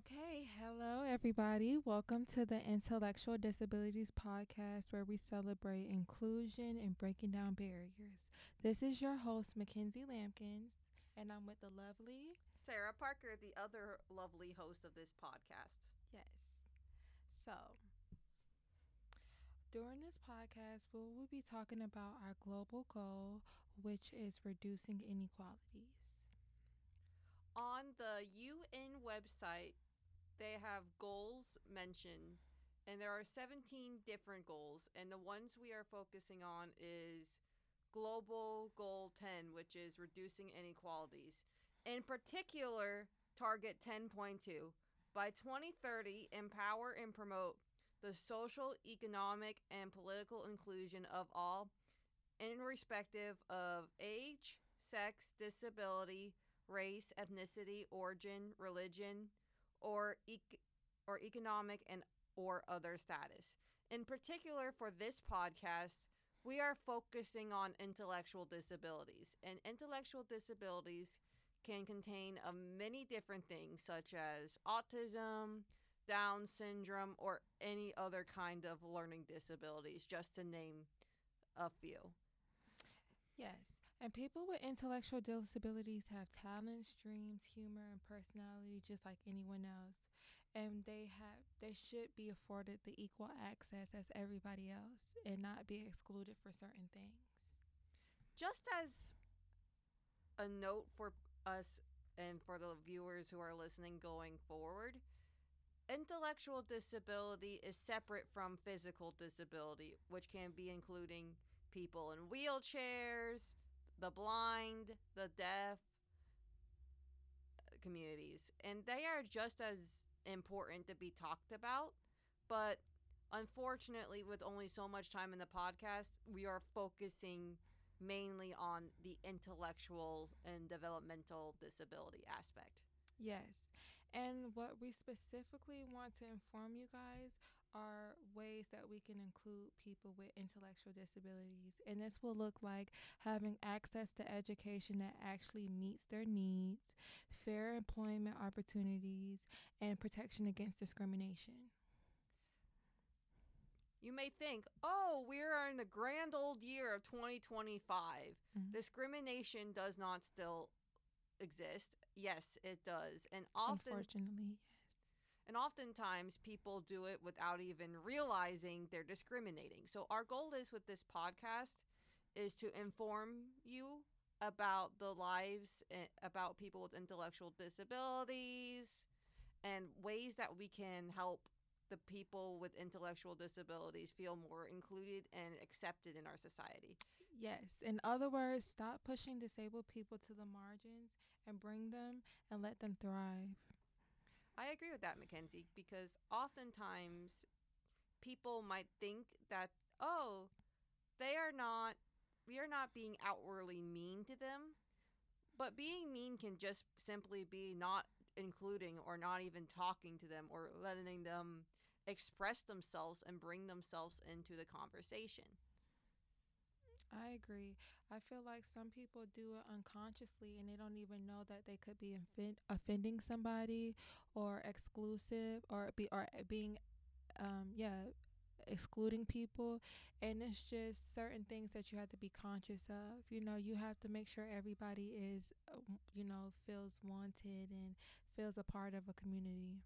Okay, hello everybody. Welcome to the Intellectual Disabilities Podcast where we celebrate inclusion and breaking down barriers. This is your host, Mackenzie Lampkins, and I'm with the lovely Sarah Parker, the other lovely host of this podcast. Yes. So, during this podcast, we will be talking about our global goal, which is reducing inequalities. On the UN website, they have goals mentioned, and there are 17 different goals, and the ones we are focusing on is Global Goal 10, which is reducing inequalities. In particular, Target 10.2. By 2030, empower and promote the social, economic, and political inclusion of all, irrespective of age, sex, disability, race, ethnicity, origin, religion, or economic and or other status. In particular, for this podcast, we are focusing on intellectual disabilities, and intellectual disabilities can contain many different things, such as autism, Down syndrome, or any other kind of learning disabilities, just to name a few. Yes, and people with intellectual disabilities have talents, dreams, humor, and personality just like anyone else, and they should be afforded the equal access as everybody else and not be excluded for certain things. Just as a note for us and for the viewers who are listening going forward, intellectual disability is separate from physical disability, which can be including people in wheelchairs, the blind, the deaf communities. And they are just as important to be talked about. But unfortunately, with only so much time in the podcast, we are focusing mainly on the intellectual and developmental disability aspect. Yes. And what we specifically want to inform you guys are ways that we can include people with intellectual disabilities. And this will look like having access to education that actually meets their needs, fair employment opportunities, and protection against discrimination. You may think, oh, we are in the grand old year of 2025. Mhm. Discrimination does not still exist. Yes, it does. Unfortunately, yes. And oftentimes people do it without even realizing they're discriminating. So our goal is with this podcast is to inform you about the lives about people with intellectual disabilities and ways that we can help the people with intellectual disabilities feel more included and accepted in our society. Yes. In other words, stop pushing disabled people to the margins and bring them and let them thrive. I agree with that, Mackenzie, because oftentimes people might think that, oh, they are not, we are not being outwardly mean to them, but being mean can just simply be not including or not even talking to them or letting them express themselves and bring themselves into the conversation. I agree. I feel like some people do it unconsciously and they don't even know that they could be offending somebody or exclusive or being yeah, excluding people, and it's just certain things that you have to be conscious of. You have to make sure everybody is feels wanted and feels a part of a community.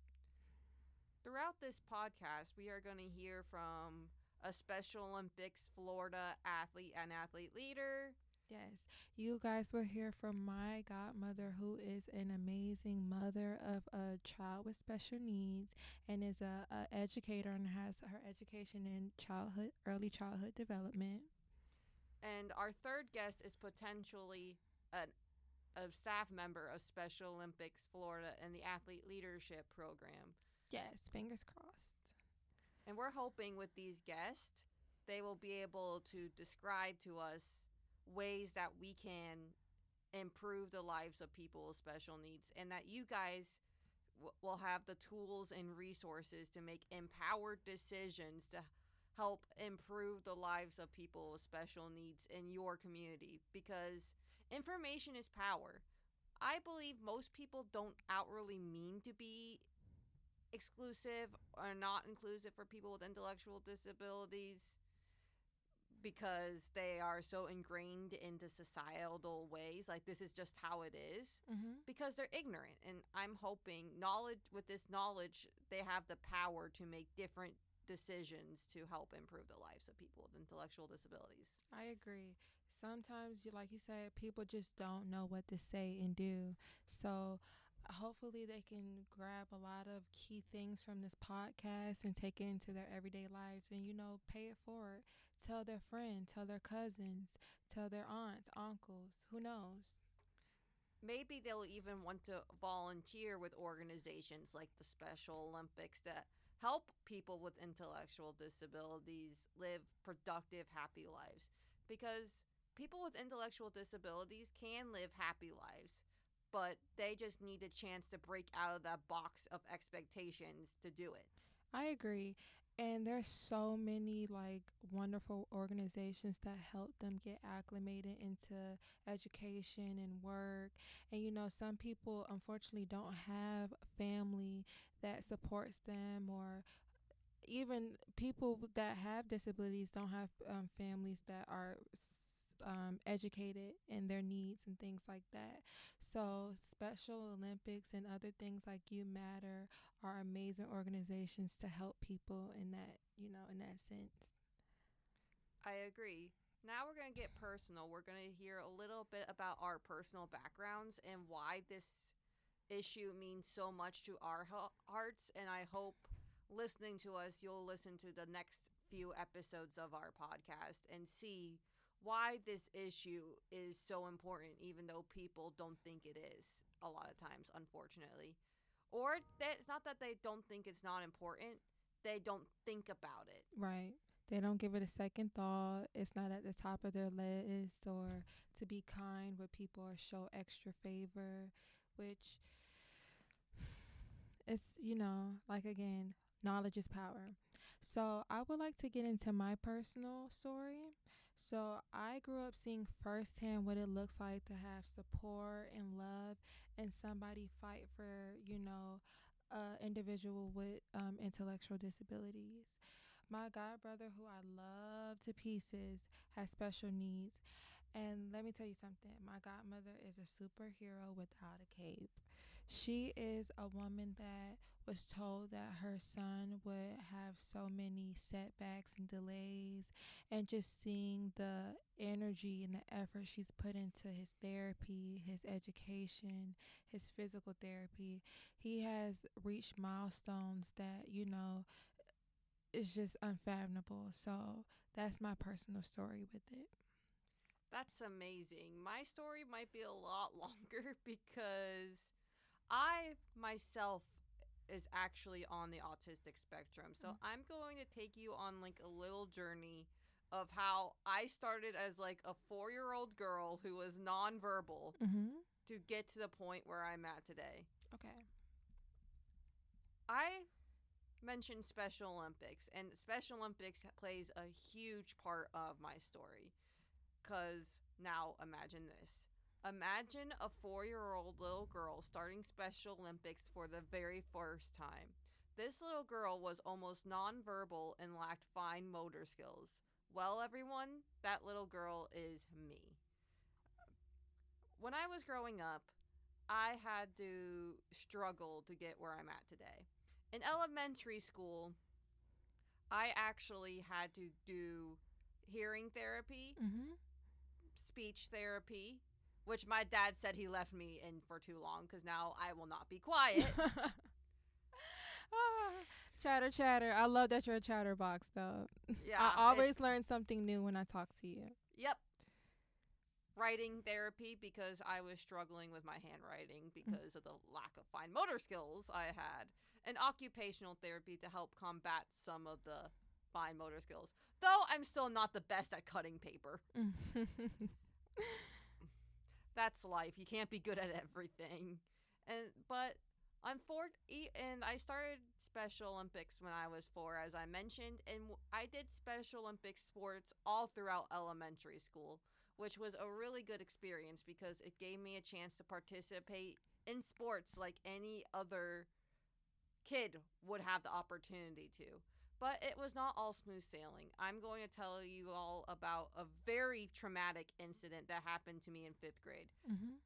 Throughout this podcast, we are going to hear from a Special Olympics Florida athlete and athlete leader. Yes, you guys will hear from my godmother, who is an amazing mother of a child with special needs and is a educator and has her education in early childhood development. And our third guest is potentially a staff member of Special Olympics Florida and the Athlete Leadership Program. Yes, fingers crossed. And we're hoping with these guests, they will be able to describe to us ways that we can improve the lives of people with special needs, and that you guys will have the tools and resources to make empowered decisions to help improve the lives of people with special needs in your community, because information is power. I believe most people don't outwardly mean to be exclusive or not inclusive for people with intellectual disabilities because they are so ingrained into societal ways, like this is just how it is, Mm-hmm. because they're ignorant. And I'm hoping knowledge with this knowledge they have the power to make different decisions to help improve the lives of people with intellectual disabilities. I agree. Sometimes, like you said, people just don't know what to say and do. So, hopefully, they can grab a lot of key things from this podcast and take it into their everyday lives and, pay it forward. Tell their friends, tell their cousins, tell their aunts, uncles, who knows? Maybe they'll even want to volunteer with organizations like the Special Olympics that help people with intellectual disabilities live productive, happy lives. Because people with intellectual disabilities can live happy lives, but they just need a chance to break out of that box of expectations to do it. I agree. And there's so many like wonderful organizations that help them get acclimated into education and work. And some people unfortunately don't have family that supports them, or even people that have disabilities don't have families that are educated in their needs and things like that. So, Special Olympics and other things like You Matter are amazing organizations to help people in that, in that sense. I agree. Now we're going to get personal. We're going to hear a little bit about our personal backgrounds and why this issue means so much to our hearts. And I hope listening to us, you'll listen to the next few episodes of our podcast and see why this issue is so important, even though people don't think it is a lot of times, unfortunately. Or that it's not that they don't think it's not important, they don't think about it. Right. They don't give it a second thought. It's not at the top of their list, or to be kind with people or show extra favor, which it's, like again, knowledge is power. So I would like to get into my personal story. So I grew up seeing firsthand what it looks like to have support and love and somebody fight for, individual with intellectual disabilities. My god brother, who I love to pieces, has special needs. And let me tell you something, my godmother is a superhero without a cape. She is a woman that was told that her son would have so many setbacks and delays, and just seeing the energy and the effort she's put into his therapy, his education, his physical therapy, he has reached milestones that, is just unfathomable. So that's my personal story with it. That's amazing. My story might be a lot longer because I myself is actually on the autistic spectrum. So I'm going to take you on like a little journey of how I started as like a 4-year-old girl who was nonverbal Mm-hmm. to get to the point where I'm at today. Okay. I mentioned Special Olympics, and Special Olympics plays a huge part of my story. Because now imagine this. Imagine a 4-year-old little girl starting Special Olympics for the very first time. This little girl was almost nonverbal and lacked fine motor skills. Well, everyone, that little girl is me. When I was growing up, I had to struggle to get where I'm at today. In elementary school, I actually had to do hearing therapy, Mm-hmm. speech therapy, which my dad said he left me in for too long because now I will not be quiet. Chatter, chatter. I love that you're a chatterbox, though. Yeah, I always learn something new when I talk to you. Yep. Writing therapy because I was struggling with my handwriting because of the lack of fine motor skills I had. And occupational therapy to help combat some of the fine motor skills. Though I'm still not the best at cutting paper. That's life. You can't be good at everything. And I started Special Olympics when I was 4, as I mentioned, and I did Special Olympics sports all throughout elementary school, which was a really good experience because it gave me a chance to participate in sports like any other kid would have the opportunity to. But it was not all smooth sailing. I'm going to tell you all about a very traumatic incident that happened to me in 5th grade, Mhm.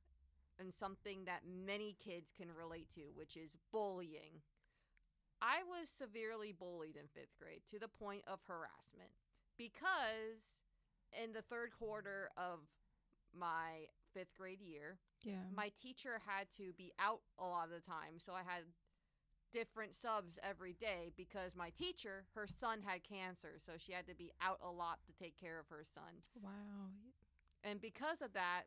and something that many kids can relate to, which is bullying. I was severely bullied in 5th grade to the point of harassment because in the third quarter of my 5th grade year, Yeah. my teacher had to be out a lot of the time. So I had different subs every day because my teacher, her son had cancer. So she had to be out a lot to take care of her son. Wow. And because of that,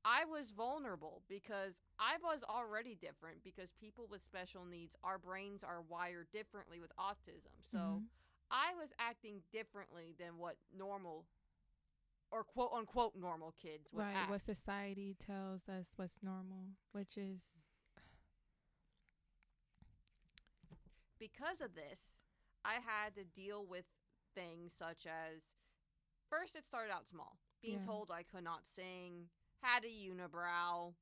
I was vulnerable because I was already different because people with special needs, our brains are wired differently with autism. So Mhm. I was acting differently than what normal or quote unquote normal kids would Right. What act. society tells us what's normal, which is Because of this, I had to deal with things such as first, it started out small, being yeah. told I could not sing, had a unibrow,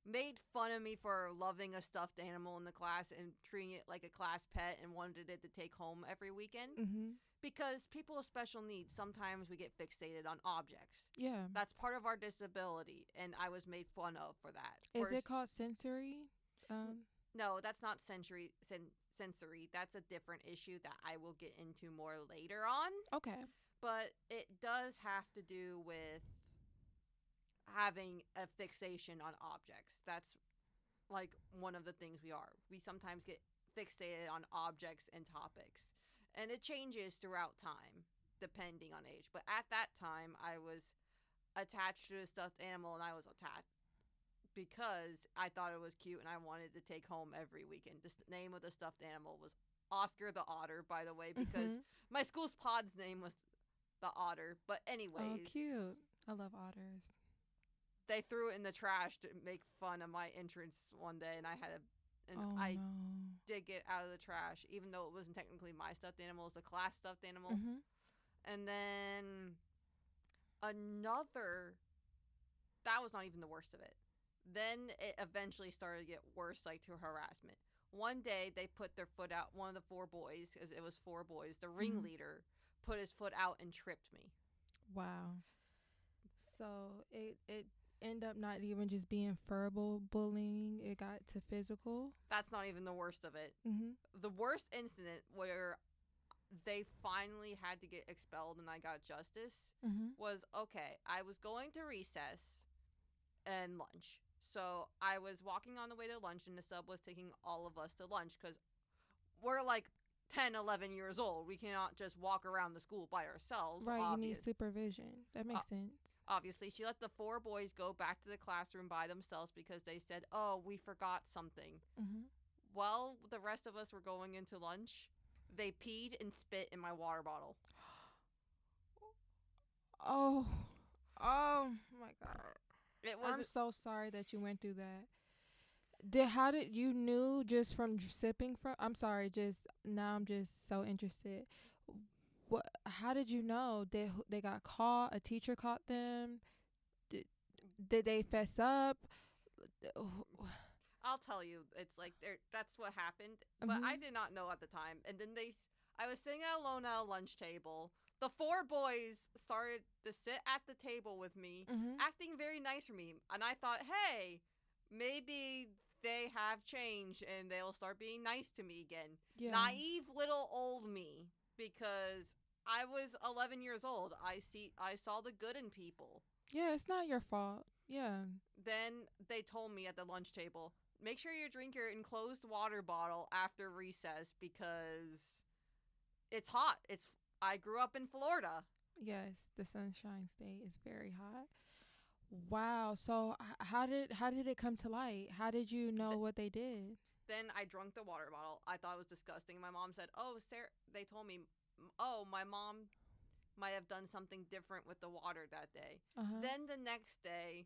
made fun of me for loving a stuffed animal in the class and treating it like a class pet and wanted it to take home every weekend. Mhm. Because people with special needs, sometimes we get fixated on objects. Yeah. That's part of our disability, and I was made fun of for that. Is it called sensory? No, that's not sensory. That's a different issue that I will get into more later on. Okay. But it does have to do with having a fixation on objects. That's like one of the things we are. We sometimes get fixated on objects and topics. And it changes throughout time depending on age. But at that time, I was attached to a stuffed animal, and I was attached because I thought it was cute and I wanted to take home every weekend. The name of the stuffed animal was Oscar the Otter, by the way, because Mhm. my school's pod's name was the Otter. But Oh, anyways, cute. I love otters. they threw it in the trash to make fun of my entrance one day, and Oh I no. did get out of the trash, even though it wasn't technically my stuffed animal; it was the class stuffed animal. Mhm. And then another, that was not even the worst of it. Then it eventually started to get worse, like to harassment. One day they put their foot out. One of the four boys, because it was four boys, the Mhm. ringleader, put his foot out and tripped me. Wow. So it end up not even just being verbal bullying. It got to physical. That's not even the worst of it. Mhm. The worst incident where they finally had to get expelled and I got justice Mhm. was okay. I was going to recess and lunch. So I was walking on the way to lunch, and the sub was taking all of us to lunch because we're like 10, 11 years old. We cannot just walk around the school by ourselves, Right. You need supervision. That uh, makes sense. obviously. She let the four boys go back to the classroom by themselves because they said, oh, we forgot something. Mhm. While the rest of us were going into lunch, they peed and spit in my water bottle. Oh. Oh my God. It was I'm so sorry that you went through that. How did you knew just from sipping from? I'm sorry. Just now, I'm just so interested. What? How did you know? They got caught? A teacher caught them? Did did they fess up? I'll tell you, it's like that's what happened. But I Mhm. did not know at the time. And then I was sitting alone at a lunch table. The four boys started to sit at the table with me, Mhm. acting very nice for me. And I thought, hey, maybe they have changed and they'll start being nice to me again. Yeah. Naive little old me, because I was 11 years old. I saw the good in people. Yeah. It's not your fault. Yeah. Then they told me at the lunch table, make sure you drink your enclosed water bottle after recess because it's hot. I grew up in Florida. Yes. The Sunshine State is very hot. Wow. So how did it come to light? How did you know Th- what they did? then I drank the water bottle. I thought it was disgusting. My mom said, "Oh, Sarah," they told me, "Oh, my mom might have done something different with the water that day." Uh huh. Then the next day,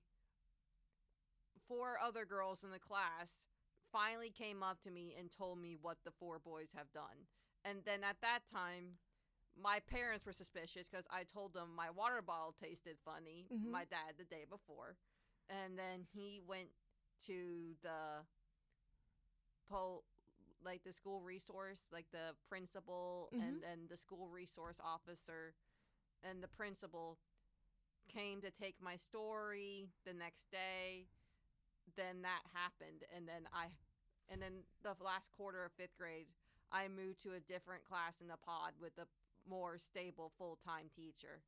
four other girls in the class finally came up to me and told me what the four boys have done. And then at that time, my parents were suspicious because I told them my water bottle tasted funny, Mhm. my dad, the day before. And then he went to the like the school resource, like the principal Mm-hmm. and then the school resource officer and the principal came to take my story the next day. Then that happened, and then the last quarter of 5th grade, I moved to a different class in the pod with a more stable full-time teacher.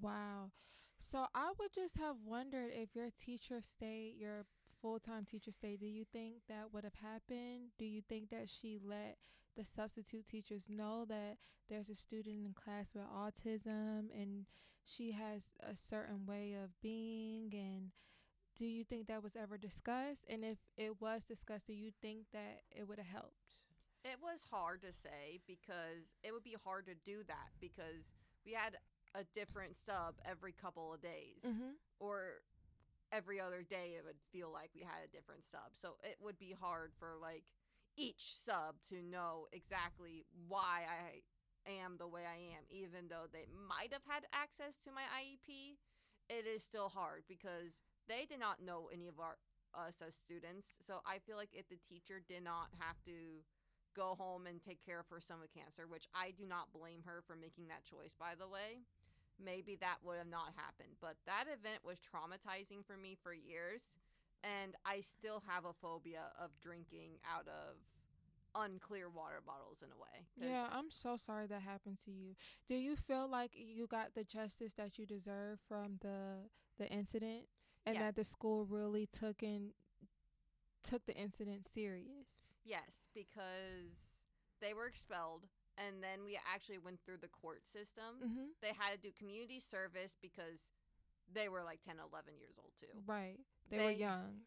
Wow. So I would just have wondered if your teacher stayed, your full time teacher stayed, do you think that would have happened? Do you think that she let the substitute teachers know that there's a student in class with autism and she has a certain way of being? And do you think that was ever discussed? And if it was discussed, do you think that it would have helped? It was hard to say because it would be hard to do that because we had a different sub every couple of days, Mm-hmm. or every other day it would feel like we had a different sub. So it would be hard for like each sub to know exactly why I am the way I am, even though they might have had access to my IEP. It is still hard because they did not know any of our us as students. So I feel like if the teacher did not have to go home and take care of her stomach cancer, which I do not blame her for making that choice, by the way, maybe that would have not happened. But that event was traumatizing for me for years, and I still have a phobia of drinking out of unclear water bottles in a way. Because, Yeah, I'm so sorry that happened to you. Do you feel like you got the justice that you deserve from the incident and yeah, that the school really took the incident serious? yes, because they were expelled, and then we actually went through the court system. Mhm. They had to do community service because they were like 10, 11 years old too. Right. They were They young.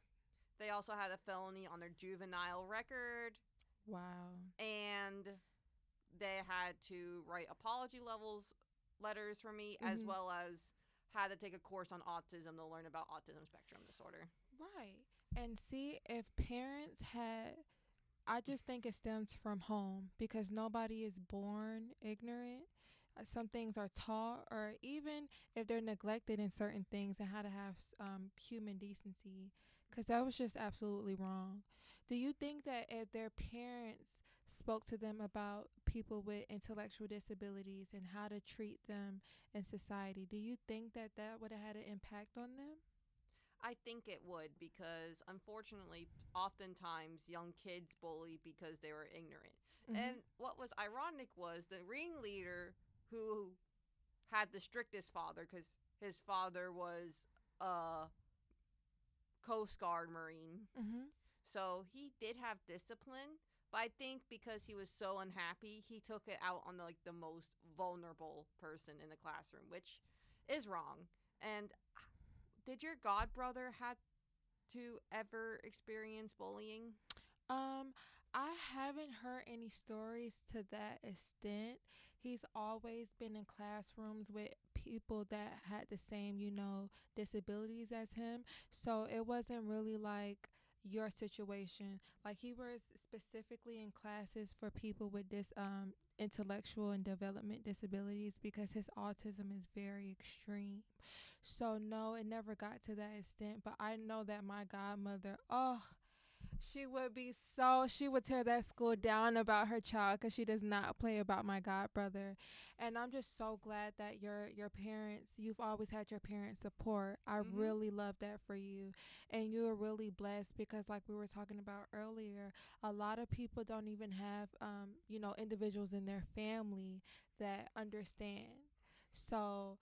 they also had a felony on their juvenile record, Wow. and they had to write apology letters for me, as Mhm. well as had to take a course on autism to learn about autism spectrum disorder. Right. And see if parents had I just think it stems from home because nobody is born ignorant. Some things are taught, or even if they're neglected in certain things, and how to have human decency, because that was just absolutely wrong. Do you think that if their parents spoke to them about people with intellectual disabilities and how to treat them in society, do you think that that would have had an impact on them? I think it would because, unfortunately, oftentimes young kids bully because they were ignorant. Mm-hmm. And what was ironic was the ringleader, who had the strictest father because his father was a Coast Guard Marine. Mm-hmm. So he did have discipline, but I think because he was so unhappy, he took it out on like the most vulnerable person in the classroom, which is wrong. And did your god brother had to ever experience bullying? Um, I haven't heard any stories to that extent. He's always been in classrooms with people that had the same, disabilities as him. So it wasn't really like your situation. Like he was specifically in classes for people with this intellectual and development disabilities because his autism is very extreme. So no, it never got to that extent, but I know that my godmother, oh, she would tear that school down about her child because she does not play about my god brother. And I'm just so glad that your parents, you've always had your parents' support. I Mm-hmm. really love that for you. And you're really blessed because, like we were talking about earlier, a lot of people don't even have, individuals in their family that understand. So,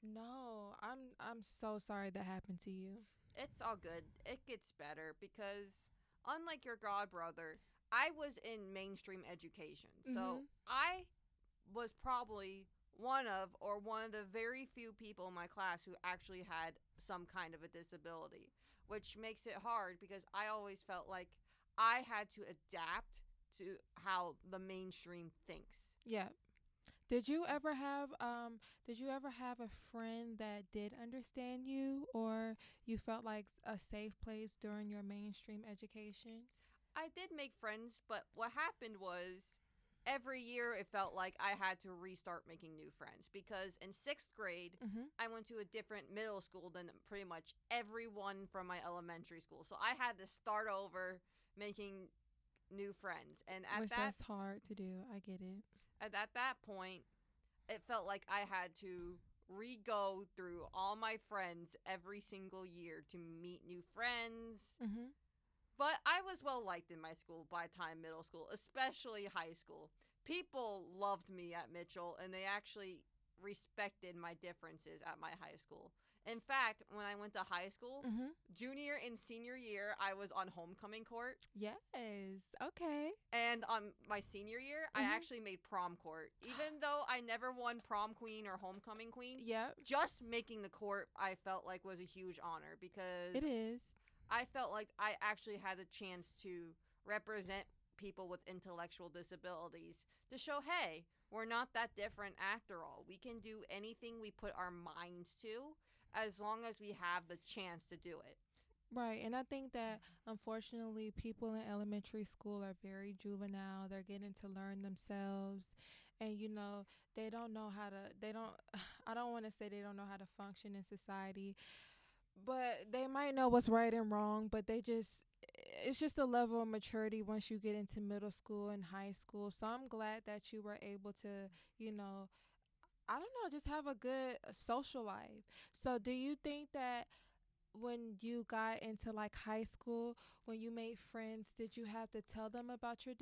no, I'm so sorry that happened to you. It's all good. It gets better because, unlike your god brother, I was in mainstream education. So Mhm. I was probably one of the very few people in my class who actually had some kind of a disability, which makes it hard because I always felt like I had to adapt to how the mainstream thinks. Yeah. Did you ever have a friend that did understand you, or you felt like a safe place during your mainstream education? I did make friends, but what happened was every year it felt like I had to restart making new friends because in 6th grade, Mhm. I went to a different middle school than pretty much everyone from my elementary school. So I had to start over making new friends. And Which that's hard to do. I get it. at that point, it felt like I had to re-go through all my friends every single year to meet new friends. Mhm. But I was well liked in my school by the time middle school, especially high school. People loved me at Mitchell, and they actually respected my differences at my high school. In fact, when I went to high school, Mhm. junior and senior year, I was on homecoming court. Yes. Okay. And on my senior year, I Mhm. actually made prom court. Even though I never won prom queen or homecoming queen, Yep. just making the court I felt like was a huge honor because It is. I felt like I actually had a chance to represent people with intellectual disabilities to show, hey, we're not that different after all. We can do anything we put our minds to as long as we have the chance to do it. Right. And I think that unfortunately people in elementary school are very juvenile. They're getting to learn themselves. And they don't know how to they don't I don't want to say they don't know how to function in society, but they might know what's right and wrong, but it's just a level of maturity once you get into middle school and high school. So I'm glad that you were able to, you know, I don't know, just have a good social life. So do you think that when you got into like high school, when you made friends, did you have to tell them about your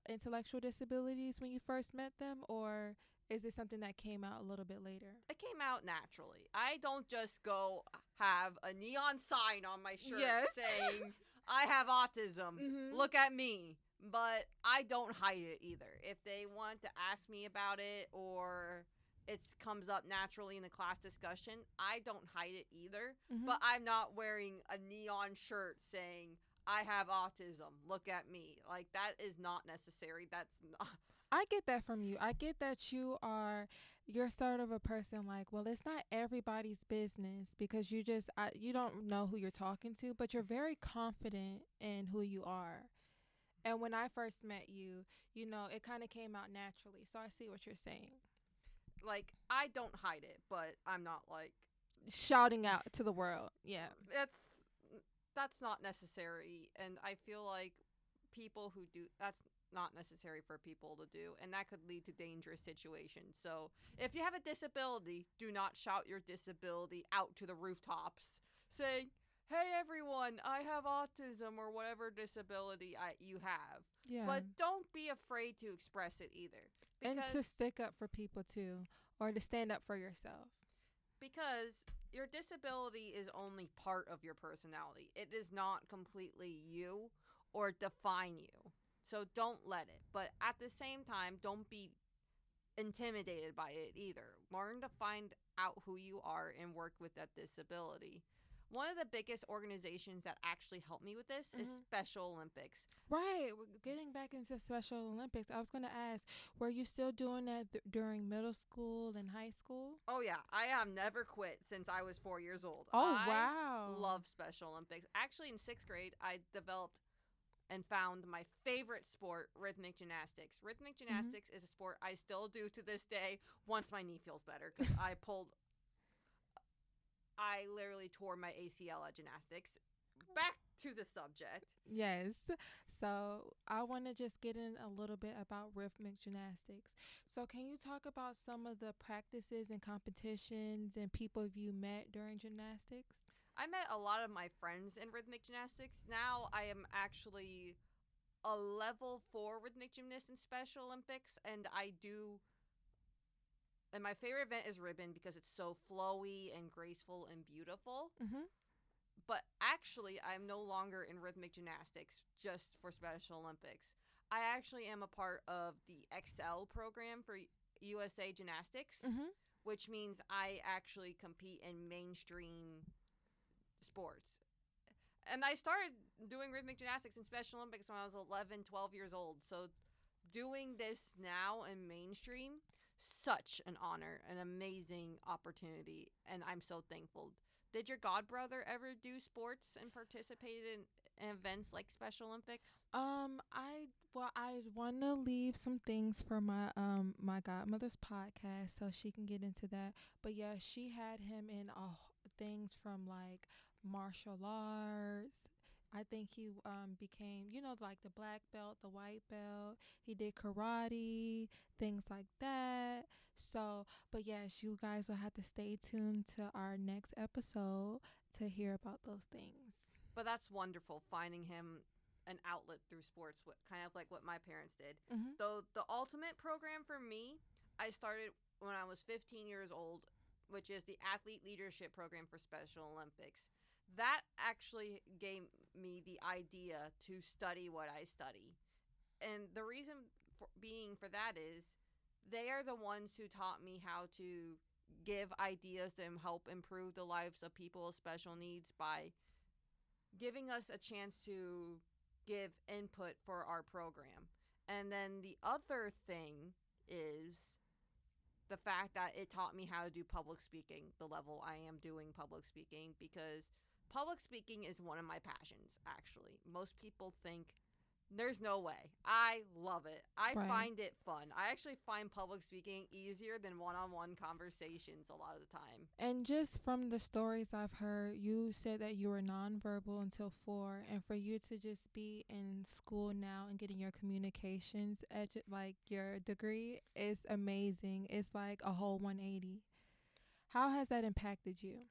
intellectual disabilities when you first met them, or is it something that came out a little bit later? It came out naturally. I don't just go have a neon sign on my shirt Yes. saying, I have autism. Mhm. Look at me. But I don't hide it either. If they want to ask me about it or it comes up naturally in the class discussion, I don't hide it either. Mhm. But I'm not wearing a neon shirt saying, I have autism. Look at me. Like, that is not necessary. That's not. I get that from you. I get that you're sort of a person like, well, it's not everybody's business because you don't know who you're talking to, but you're very confident in who you are. And when I first met you, it kind of came out naturally. So I see what you're saying. Like, I don't hide it, but I'm not like Shouting out to the world. Yeah. that's not necessary, and I feel like people who do that's not necessary for people to do, and that could lead to dangerous situations. So if you have a disability, do not shout your disability out to the rooftops saying, hey everyone, I have autism or whatever disability you have. Yeah. But don't be afraid to express it either, And to stick up for people too, or to stand up for yourself. because your disability is only part of your personality. It is not completely you or define you. So don't let it. But at the same time, don't be intimidated by it either. Learn to find out who you are and work with that disability. One of the biggest organizations that actually helped me with this is Special Olympics. Right. Getting back into Special Olympics, I was going to ask, were you still doing that during middle school and high school? Oh, yeah. I have never quit since I was 4 years old. Oh, I wow. love Special Olympics. Actually, in sixth grade, I developed and found my favorite sport, rhythmic gymnastics. Rhythmic gymnastics is a sport I still do to this day once my knee feels better because I literally tore my ACL at gymnastics. Back to the subject. Yes. So I want to just get in a little bit about rhythmic gymnastics. So can you talk about some of the practices and competitions and people you met during gymnastics? I met a lot of my friends in rhythmic gymnastics. Now I am actually a level 4 rhythmic gymnast in Special Olympics, and my favorite event is ribbon because it's so flowy and graceful and beautiful. Mm-hmm. But actually, I'm no longer in rhythmic gymnastics just for Special Olympics. I actually am a part of the XL program for USA Gymnastics, which means I actually compete in mainstream sports. And I started doing rhythmic gymnastics in Special Olympics when I was 11, 12 years old. So doing this now in mainstream, such an honor, an amazing opportunity, and I'm so thankful. Did your godbrother ever do sports and participate in events like Special Olympics? I want to leave some things for my godmother's podcast so she can get into that. But yeah, she had him in things from like martial arts I think he became, like the black belt, the white belt. He did karate, things like that. So, but yes, you guys will have to stay tuned to our next episode to hear about those things. But that's wonderful, finding him an outlet through sports, kind of like what my parents did. Mm-hmm. Though the ultimate program for me, I started when I was 15 years old, which is the Athlete Leadership Program for Special Olympics. That actually gave me the idea to study what I study. And the reason for that is they are the ones who taught me how to give ideas to help improve the lives of people with special needs by giving us a chance to give input for our program. And then the other thing is the fact that it taught me how to do public speaking, the level I am doing public speaking, because public speaking is one of my passions, actually. Most people think there's no way. I love it. I Right. find it fun. I actually find public speaking easier than one-on-one conversations a lot of the time. And just from the stories I've heard, you said that you were nonverbal until 4, and for you to just be in school now and getting your communications like your degree is amazing. It's like a whole 180. How has that impacted you?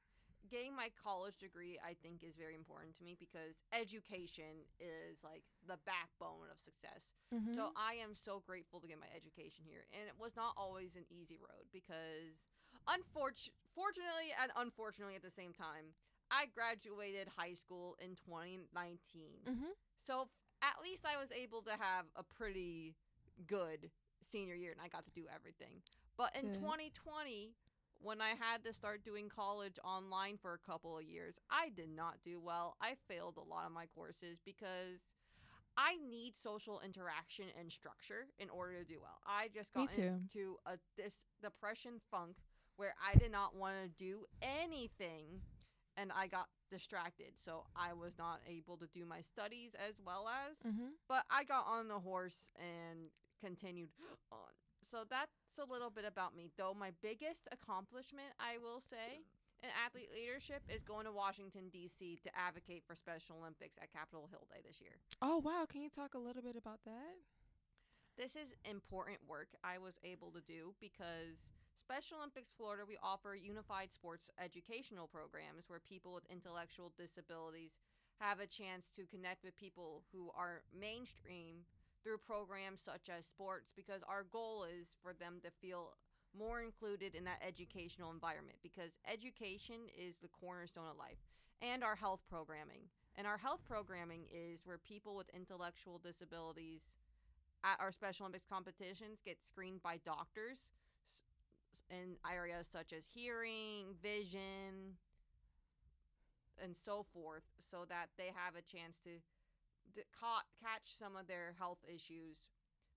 Getting my college degree, I think, is very important to me because education is like the backbone of success. Mm-hmm. So I am so grateful to get my education here. And it was not always an easy road because, fortunately and unfortunately at the same time, I graduated high school in 2019. Mm-hmm. So at least I was able to have a pretty good senior year and I got to do everything. But in Good. 2020, when I had to start doing college online for a couple of years, I did not do well. I failed a lot of my courses because I need social interaction and structure in order to do well. I just Me got too. into this depression funk where I did not want to do anything and I got distracted. So I was not able to do my studies as well as, Mm-hmm. but I got on the horse and continued on. So that's a little bit about me. Though my biggest accomplishment, I will say, in athlete leadership is going to Washington, D.C. to advocate for Special Olympics at Capitol Hill Day this year. Oh, wow. Can you talk a little bit about that? This is important work I was able to do because Special Olympics Florida, we offer unified sports educational programs where people with intellectual disabilities have a chance to connect with people who are mainstream through programs such as sports, because our goal is for them to feel more included in that educational environment, because education is the cornerstone of life, and our health programming. And our health programming is where people with intellectual disabilities at our Special Olympics competitions get screened by doctors in areas such as hearing, vision, and so forth, so that they have a chance to catch some of their health issues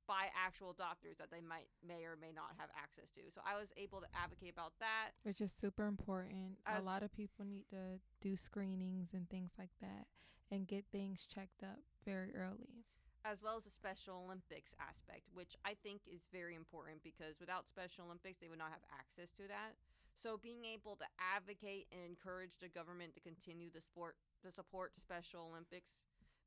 by actual doctors that they may or may not have access to. So I was able to advocate about that. Which is super important. A lot of people need to do screenings and things like that and get things checked up very early. As well as the Special Olympics aspect, which I think is very important because without Special Olympics, they would not have access to that. So being able to advocate and encourage the government to continue to support Special Olympics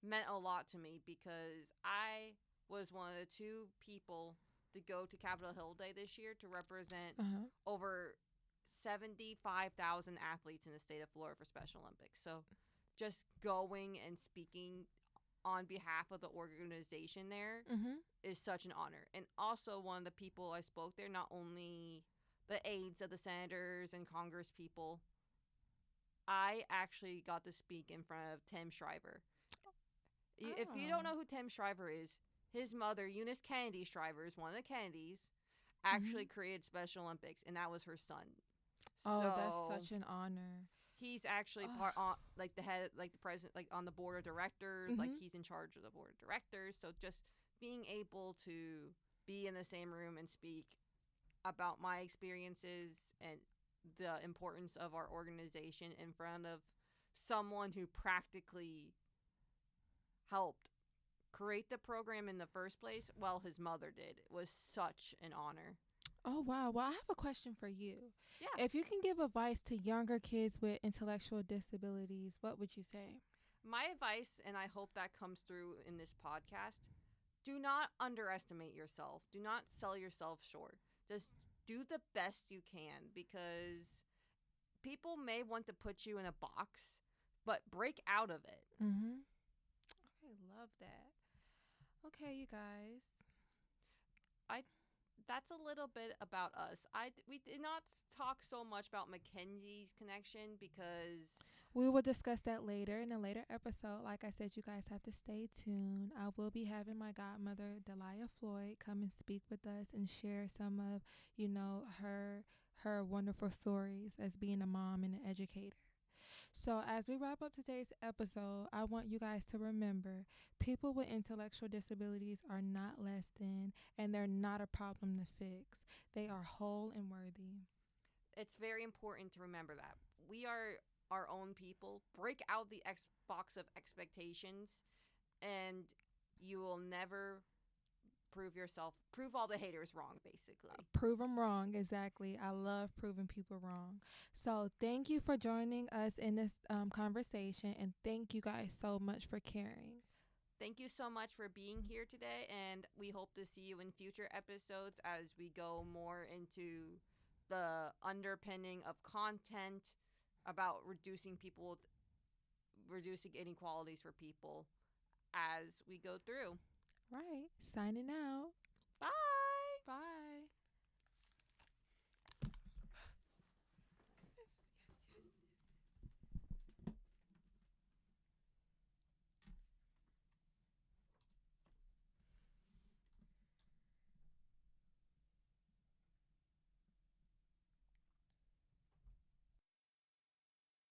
meant a lot to me because I was one of the 2 people to go to Capitol Hill Day this year to represent over 75,000 athletes in the state of Florida for Special Olympics. So just going and speaking on behalf of the organization there is such an honor. And also one of the people I spoke there, not only the aides of the senators and Congress people, I actually got to speak in front of Tim Shriver. If you don't know who Tim Shriver is, his mother, Eunice Kennedy Shriver, is one of the Kennedys, actually created Special Olympics, and that was her son. Oh, so that's such an honor. He's actually part on, like the head, like the president, like on the board of directors, like he's in charge of the board of directors. So just being able to be in the same room and speak about my experiences and the importance of our organization in front of someone who practically helped create the program in the first place, well, his mother did. It was such an honor. Oh, wow. Well, I have a question for you. Yeah. If you can give advice to younger kids with intellectual disabilities, what would you say? My advice, and I hope that comes through in this podcast, do not underestimate yourself. Do not sell yourself short. Just do the best you can, because people may want to put you in a box, but break out of it. Mm-hmm. Okay, love that. Okay, you guys. I That's a little bit about us. I We did not talk so much about Mackenzie's connection because We will discuss that later in a later episode. Like I said, you guys have to stay tuned. I will be having my godmother, Delia Floyd, come and speak with us and share some of, her wonderful stories as being a mom and an educator. So, as we wrap up today's episode, I want you guys to remember people with intellectual disabilities are not less than, and they're not a problem to fix. They are whole and worthy. it's very important to remember that we are our own people. Break out the box of expectations, and you will never prove all the haters wrong, basically. Prove them wrong, exactly. I love proving people wrong. So, thank you for joining us in this conversation, and thank you guys so much for caring. Thank you so much for being here today, and we hope to see you in future episodes as we go more into the underpinning of content about reducing inequalities for people as we go through. Right. Signing out.